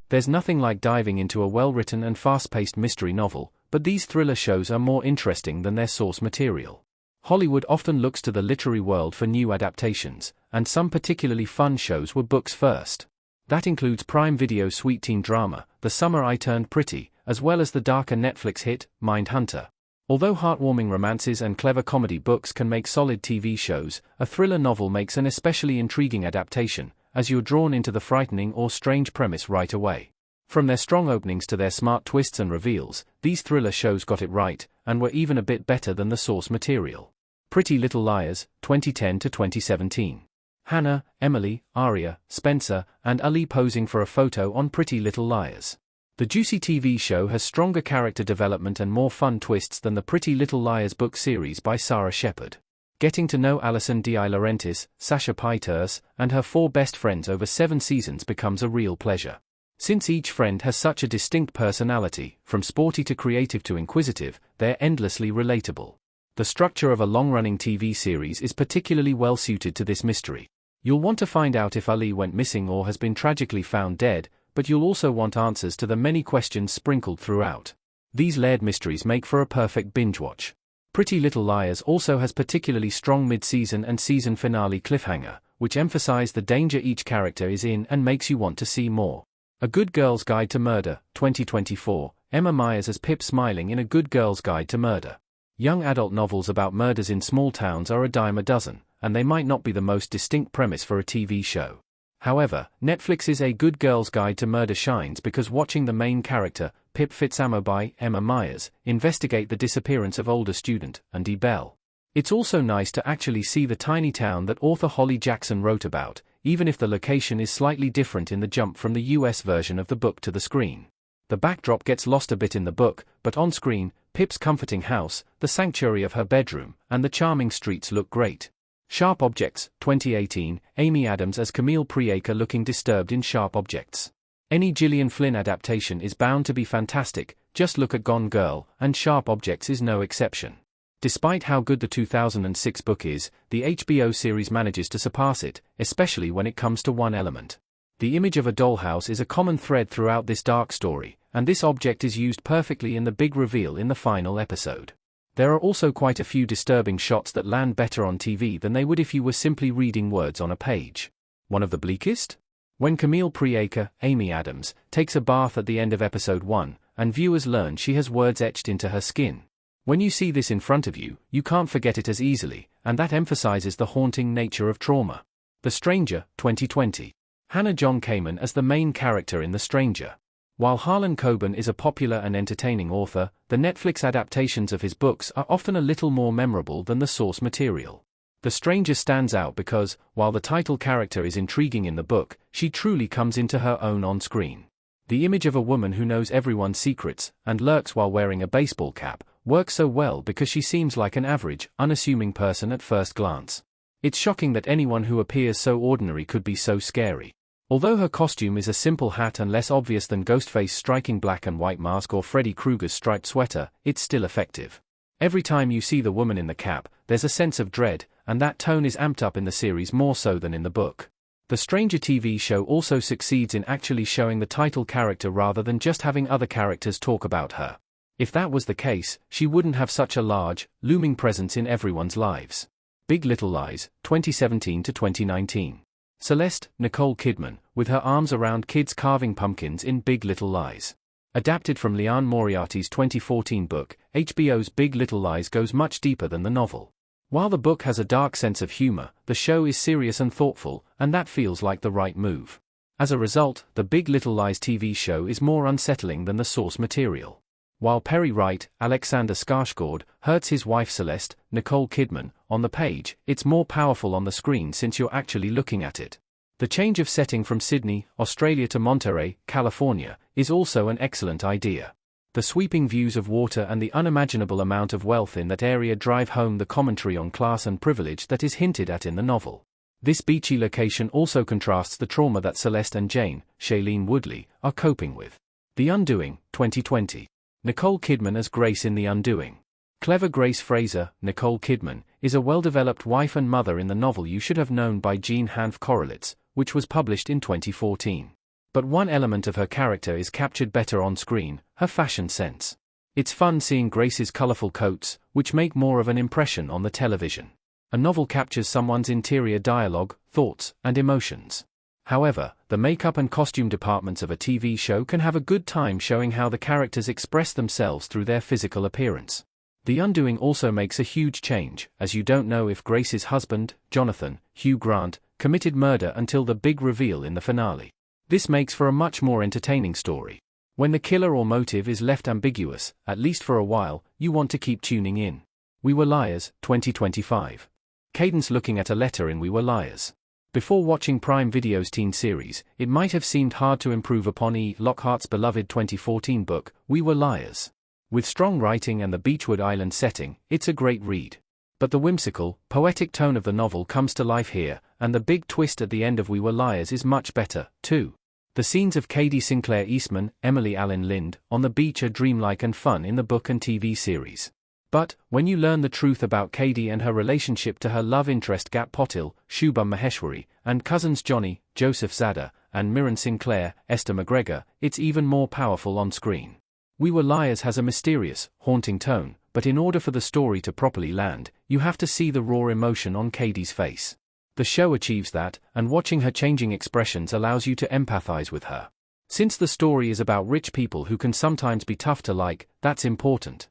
There's nothing like diving into a well-written and fast-paced mystery novel, but these thriller shows are more interesting than their source material. Hollywood often looks to the literary world for new adaptations, and some particularly fun shows were books first. That includes Prime Video's sweet teen drama, The Summer I Turned Pretty, as well as the darker Netflix hit, Mindhunter. Although heartwarming romances and clever comedy books can make solid TV shows, a thriller novel makes an especially intriguing adaptation, as you're drawn into the frightening or strange premise right away. From their strong openings to their smart twists and reveals, these thriller shows got it right, and were even a bit better than the source material. Pretty Little Liars, 2010 to 2017. Hannah, Emily, Aria, Spencer, and Ali posing for a photo on Pretty Little Liars. The juicy TV show has stronger character development and more fun twists than the Pretty Little Liars book series by Sarah Shepard. Getting to know Alison De Laurentiis, Sasha Pyters, and her 4 best friends over 7 seasons becomes a real pleasure. Since each friend has such a distinct personality, from sporty to creative to inquisitive, they're endlessly relatable. The structure of a long-running TV series is particularly well suited to this mystery. You'll want to find out if Ali went missing or has been tragically found dead, but you'll also want answers to the many questions sprinkled throughout. These layered mysteries make for a perfect binge watch. Pretty Little Liars also has particularly strong mid-season and season finale cliffhanger, which emphasize the danger each character is in and makes you want to see more. A Good Girl's Guide to Murder, 2024, Emma Myers as Pip Smiling in A Good Girl's Guide to Murder. Young adult novels about murders in small towns are a dime a dozen, and they might not be the most distinct premise for a TV show. However, Netflix's A Good Girl's Guide to Murder shines because watching the main character, Pip Fitzamo by Emma Myers, investigate the disappearance of older student, Andy Bell. It's also nice to actually see the tiny town that author Holly Jackson wrote about, even if the location is slightly different in the jump from the US version of the book to the screen. The backdrop gets lost a bit in the book, but on screen, Pip's comforting house, the sanctuary of her bedroom, and the charming streets look great. Sharp Objects, 2018, Amy Adams as Camille Preaker looking disturbed in Sharp Objects. Any Gillian Flynn adaptation is bound to be fantastic, just look at Gone Girl, and Sharp Objects is no exception. Despite how good the 2006 book is, the HBO series manages to surpass it, especially when it comes to one element. The image of a dollhouse is a common thread throughout this dark story, and this object is used perfectly in the big reveal in the final episode. There are also quite a few disturbing shots that land better on TV than they would if you were simply reading words on a page. One of the bleakest? When Camille Preaker, Amy Adams, takes a bath at the end of episode 1, and viewers learn she has words etched into her skin. When you see this in front of you, you can't forget it as easily, and that emphasizes the haunting nature of trauma. The Stranger, 2020. Hannah John Kamen as the main character in The Stranger. While Harlan Coben is a popular and entertaining author, the Netflix adaptations of his books are often a little more memorable than the source material. The Stranger stands out because, while the title character is intriguing in the book, she truly comes into her own on screen. The image of a woman who knows everyone's secrets, and lurks while wearing a baseball cap, works so well because she seems like an average, unassuming person at first glance. It's shocking that anyone who appears so ordinary could be so scary. Although her costume is a simple hat and less obvious than Ghostface's striking black and white mask or Freddy Krueger's striped sweater, it's still effective. Every time you see the woman in the cap, there's a sense of dread, and that tone is amped up in the series more so than in the book. The Stranger TV show also succeeds in actually showing the title character rather than just having other characters talk about her. If that was the case, she wouldn't have such a large, looming presence in everyone's lives. Big Little Lies, 2017 to 2019. Celeste, Nicole Kidman, with her arms around kids carving pumpkins in Big Little Lies. Adapted from Liane Moriarty's 2014 book, HBO's Big Little Lies goes much deeper than the novel. While the book has a dark sense of humor, the show is serious and thoughtful, and that feels like the right move. As a result, the Big Little Lies TV show is more unsettling than the source material. While Perry Wright, Alexander Skarsgård, hurts his wife Celeste, Nicole Kidman, on the page, it's more powerful on the screen since you're actually looking at it. The change of setting from Sydney, Australia to Monterey, California, is also an excellent idea. The sweeping views of water and the unimaginable amount of wealth in that area drive home the commentary on class and privilege that is hinted at in the novel. This beachy location also contrasts the trauma that Celeste and Jane, Shailene Woodley, are coping with. The Undoing, 2020. Nicole Kidman as Grace in The Undoing. Clever Grace Fraser, Nicole Kidman, is a well-developed wife and mother in the novel You Should Have Known by Jean Hanff Korelitz, which was published in 2014. But one element of her character is captured better on screen: her fashion sense. It's fun seeing Grace's colorful coats, which make more of an impression on the television. A novel captures someone's interior dialogue, thoughts, and emotions. However, the makeup and costume departments of a TV show can have a good time showing how the characters express themselves through their physical appearance. The Undoing also makes a huge change, as you don't know if Grace's husband, Jonathan, Hugh Grant, committed murder until the big reveal in the finale. This makes for a much more entertaining story. When the killer or motive is left ambiguous, at least for a while, you want to keep tuning in. We Were Liars, 2025. Cadence looking at a letter in We Were Liars. Before watching Prime Video's teen series, it might have seemed hard to improve upon E. Lockhart's beloved 2014 book, We Were Liars. With strong writing and the Beachwood Island setting, it's a great read. But the whimsical, poetic tone of the novel comes to life here, and the big twist at the end of We Were Liars is much better, too. The scenes of Cady Sinclair Eastman, Emily Allen Lind, on the beach are dreamlike and fun in the book and TV series. But, when you learn the truth about Cady and her relationship to her love interest Gap Potil, Shubham Maheshwari, and cousins Johnny, Joseph Zadar, and Mirren Sinclair, Esther McGregor, it's even more powerful on screen. We Were Liars has a mysterious, haunting tone, but in order for the story to properly land, you have to see the raw emotion on Cady's face. The show achieves that, and watching her changing expressions allows you to empathize with her. Since the story is about rich people who can sometimes be tough to like, that's important.